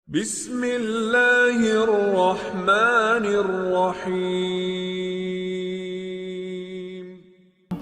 بسم اللہ الرحمن الرحیم۔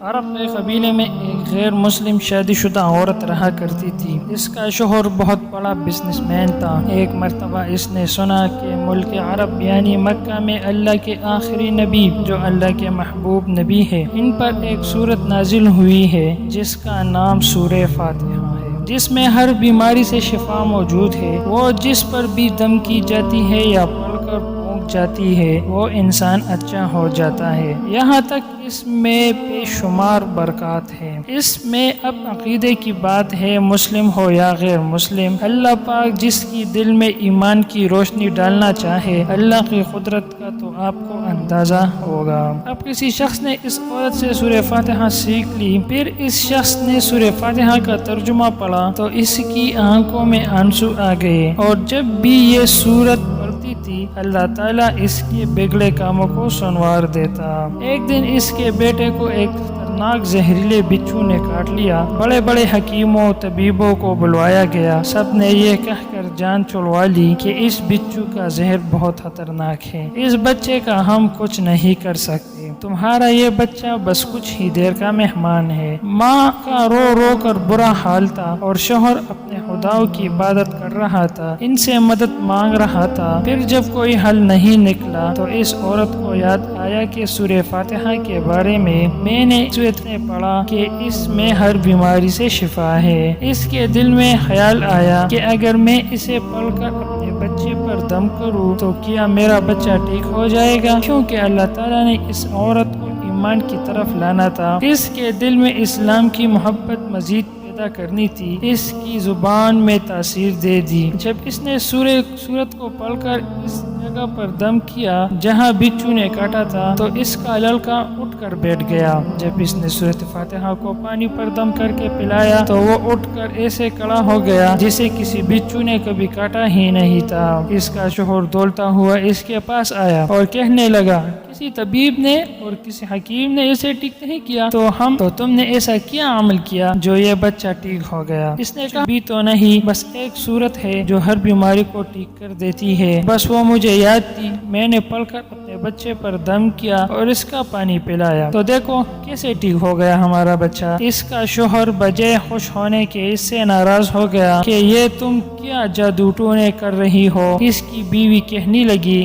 عرب کے قبیلے میں ایک غیر مسلم شادی شدہ عورت رہا کرتی تھی۔ اس کا شوہر بہت بڑا بزنس مین تھا۔ ایک مرتبہ اس نے سنا کہ ملک عرب یعنی مکہ میں اللہ کے آخری نبی جو اللہ کے محبوب نبی ہے، ان پر ایک سورت نازل ہوئی ہے جس کا نام سورہ فاتحہ ہے، جس میں ہر بیماری سے شفا موجود ہے۔ وہ جس پر بھی دم کی جاتی ہے یا پڑھ کر پھونک جاتی ہے وہ انسان اچھا ہو جاتا ہے۔ یہاں تک اس میں بے شمار برکات ہیں۔ اس میں اب عقیدے کی بات ہے، مسلم ہو یا غیر مسلم، اللہ پاک جس کی دل میں ایمان کی روشنی ڈالنا چاہے، اللہ کی قدرت کا تو آپ کو اندازہ ہوگا۔ اب کسی شخص نے اس عورت سے سورہ فاتحہ سیکھ لی، پھر اس شخص نے سورہ فاتحہ کا ترجمہ پڑھا تو اس کی آنکھوں میں آنسو آ گئے، اور جب بھی یہ سورت پڑھتی تھی اللہ تعالیٰ اس کے بگڑے کاموں کو سنوار دیتا۔ ایک دن اس کے بیٹے کو ایک خطرناک زہریلے بچھو نے کاٹ لیا۔ بڑے بڑے حکیموں طبیبوں کو بلوایا گیا، سب نے یہ کہہ کر جان چھڑوا لی کہ اس بچھو کا زہر بہت خطرناک ہے، اس بچے کا ہم کچھ نہیں کر سکتے، تمہارا یہ بچہ بس کچھ ہی دیر کا مہمان ہے۔ ماں کا رو رو کر برا حال تھا، اور شوہر اپنے خداؤں کی عبادت کر رہا تھا، ان سے مدد مانگ رہا تھا۔ پھر جب کوئی حل نہیں نکلا تو اس عورت کو یاد آیا کہ سورہ فاتحہ کے بارے میں نے پڑھا کہ اس میں ہر بیماری سے شفا ہے۔ اس کے دل میں خیال آیا کہ اگر میں اسے پڑھ کر اپنے بچے پر دم کروں تو کیا میرا بچہ ٹھیک ہو جائے گا، کیونکہ اللہ تعالیٰ نے اس عورت کو ایمان کی طرف لانا تھا۔ اس کے دل میں اسلام کی محبت مزید پیدا کرنی تھی، اس کی زبان میں تاثیر دے دی۔ جب اس نے سورت کو پڑھ کر اس جگہ پر دم کیا جہاں بچھو نے کاٹا تھا تو اس کا لڑکا اٹھ کر بیٹھ گیا۔ جب اس نے سورۃ فاتحہ کو پانی پر دم کر کے پلایا تو وہ اٹھ کر ایسے کھڑا ہو گیا جسے کسی بچھو نے کبھی کاٹا ہی نہیں تھا۔ اس کا شوہر دولتا ہوا اس کے پاس آیا اور کہنے لگا، کسی طبیب نے اور کسی حکیم نے اسے ٹھیک نہیں کیا تو تم نے ایسا کیا عمل کیا جو یہ بچہ ٹھیک ہو گیا؟ اس نے کہا، بھی تو نہیں، بس ایک سورت ہے جو ہر بیماری کو ٹھیک کر دیتی ہے، بس وہ مجھے یاد تھی، میں نے پڑھ کر اپنے بچے پر دم کیا اور اس کا پانی پلایا، تو دیکھو کیسے ٹھیک ہو گیا ہمارا بچہ۔ اس کا شوہر بجائے خوش ہونے کے اس سے ناراض ہو گیا کہ یہ تم کیا جادو ٹونے کر رہی ہو۔ اس کی بیوی کہنے لگی،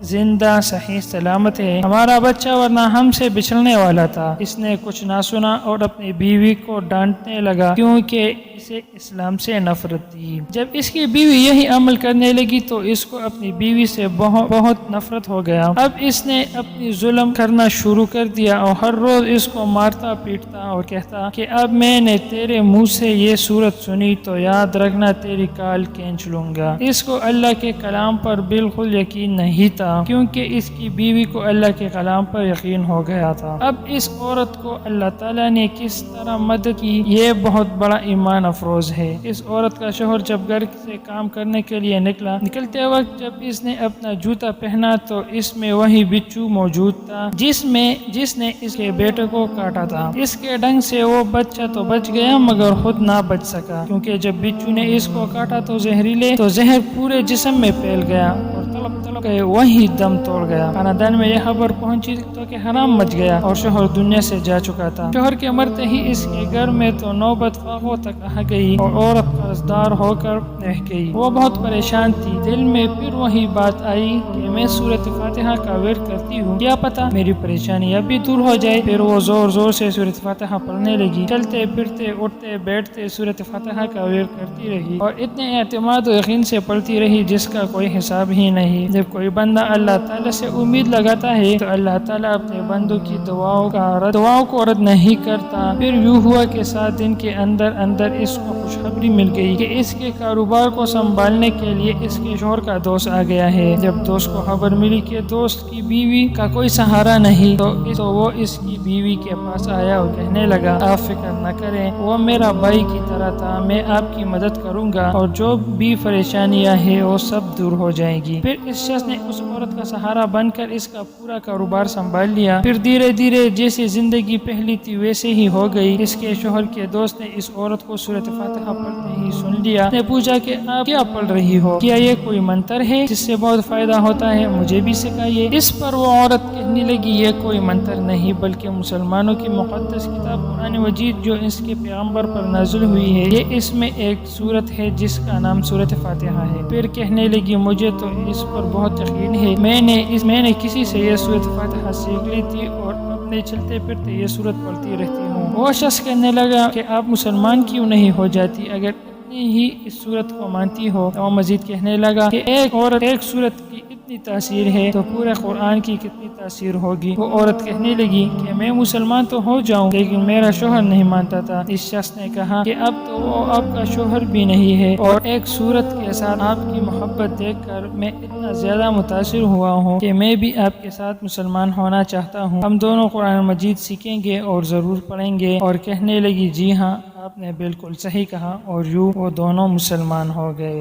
زندہ صحیح سلامت ہے ہمارا بچہ، ورنہ ہم سے بچھڑنے والا تھا۔ اس نے کچھ نہ سنا اور اپنی بیوی کو ڈانٹنے لگا کیونکہ اسے اسلام سے نفرت تھی۔ جب اس کی بیوی یہی عمل کرنے لگی تو اس کو اپنی بیوی سے بہت نفرت ہو گیا۔ اب اس نے اپنی ظلم کرنا شروع کر دیا اور ہر روز اس کو مارتا پیٹتا اور کہتا کہ اب میں نے تیرے منہ سے یہ سورت سنی تو یاد رکھنا تیری کال کھینچ لوں گا۔ اس کو اللہ کے کلام پر بالکل یقین نہیں تھا کیونکہ اس کی بیوی کو اللہ کے کلام پر یقین ہو گیا تھا۔ اب اس عورت کو اللہ تعالیٰ نے کس طرح مدد کی یہ بہت بڑا ایمان افروز ہے۔ اس عورت کا شوہر جب گھر سے کام کرنے کے لیے نکلتے وقت جب اس نے اپنا جوتا پہنا تو اس میں وہی بچھو موجود تھا جس نے اس کے بیٹے کو کاٹا تھا۔ اس کے ڈنگ سے وہ بچہ تو بچ گیا مگر خود نہ بچ سکا، کیونکہ جب بچھو نے اس کو کاٹا تو زہر پورے جسم میں پھیل گیا اور تڑپ گئے، وہی دم توڑ گیا۔ خاندان میں یہ خبر پہنچی تو کہ حرام مچ گیا اور شوہر دنیا سے جا چکا تھا۔ شوہر کے مرتے ہی اس کے گھر میں تو نوبت فاقوں تک آ گئی اور عورت قرضدار ہو کر رہ گئی۔ وہ بہت پریشان تھی، دل میں پھر وہی بات آئی کہ میں سورۃ فاتحہ کا ورد کرتی ہوں، کیا پتہ میری پریشانی اب بھی دور ہو جائے۔ پھر وہ زور زور سے سورۃ فاتحہ پڑھنے لگی، چلتے پھرتے اٹھتے بیٹھتے سورۃ فاتحہ کا ورد کرتی رہی اور اتنے اعتماد و یقین سے پڑھتی رہی جس کا کوئی حساب ہی نہیں۔ جب کوئی بندہ اللہ تعالیٰ سے امید لگاتا ہے تو اللہ تعالیٰ اپنے بندوں کی دعاؤں کو رد نہیں کرتا۔ پھر یوں ہوا کہ 7 دن کے اندر اس کو خوشخبری مل گئی کہ اس کے کاروبار کو سنبھالنے کے لیے اس کے شوہر کا دوست آ گیا ہے۔ جب دوست کو خبر ملی کہ دوست کی بیوی کا کوئی سہارا نہیں تو وہ اس کی بیوی کے پاس آیا اور کہنے لگا، آپ فکر نہ کریں، وہ میرا بھائی کی طرح تھا، میں آپ کی مدد کروں گا اور جو بھی پریشانیاں ہیں وہ سب دور ہو جائیں گی۔ پھر اس شخص نے اس عورت کا سہارا بن کر اس کا پورا کاروبار سنبھال لیا۔ پھر دھیرے دھیرے جیسے زندگی پہلی تھی ویسے ہی ہو گئی۔ اس کے شوہر کے دوست نے اس عورت کو سورۃ فاتحہ پڑھتے ہی سن لیا۔ نے پوچھا کہ آپ کیا پڑھ رہی ہو؟ کیا یہ کوئی منتر ہے جس سے بہت فائدہ ہوتا ہے؟ مجھے بھی سکھائیے۔ اس پر وہ عورت کہنے لگی یہ کوئی منتر نہیں بلکہ مسلمانوں کی مقدس کتاب قرآن مجید جو اس کے پیغمبر پر نازل ہوئی ہے، یہ اس میں ایک سورت ہے جس کا نام سورت فاتحہ ہے۔ پھر کہنے لگی مجھے تو اس پر بہت یقین ہے، میں نے کسی سے یہ سورت فاتحہ سیکھ لی تھی اور اپنے چلتے پھرتے یہ سورت پڑھتی رہتی ہوں۔ وہ شخص کہنے لگا کہ آپ مسلمان کیوں نہیں ہو جاتی اگر اتنی ہی اس سورت کو مانتی ہو؟ وہ مزید کہنے لگا کہ ایک عورت ایک سورت کی اتنی تاثیر ہے تو پورے قرآن کی کتنی تاثیر ہوگی۔ وہ عورت کہنے لگی کہ میں مسلمان تو ہو جاؤں لیکن میرا شوہر نہیں مانتا تھا۔ اس شخص نے کہا کہ اب تو وہ آپ کا شوہر بھی نہیں ہے اور ایک سورت کے ساتھ آپ کی محبت دیکھ کر میں اتنا زیادہ متاثر ہوا ہوں کہ میں بھی آپ کے ساتھ مسلمان ہونا چاہتا ہوں۔ ہم دونوں قرآن مجید سیکھیں گے اور ضرور پڑھیں گے۔ اور کہنے لگی جی ہاں، آپ نے بالکل صحیح کہا، اور یوں وہ دونوں مسلمان ہو گئے۔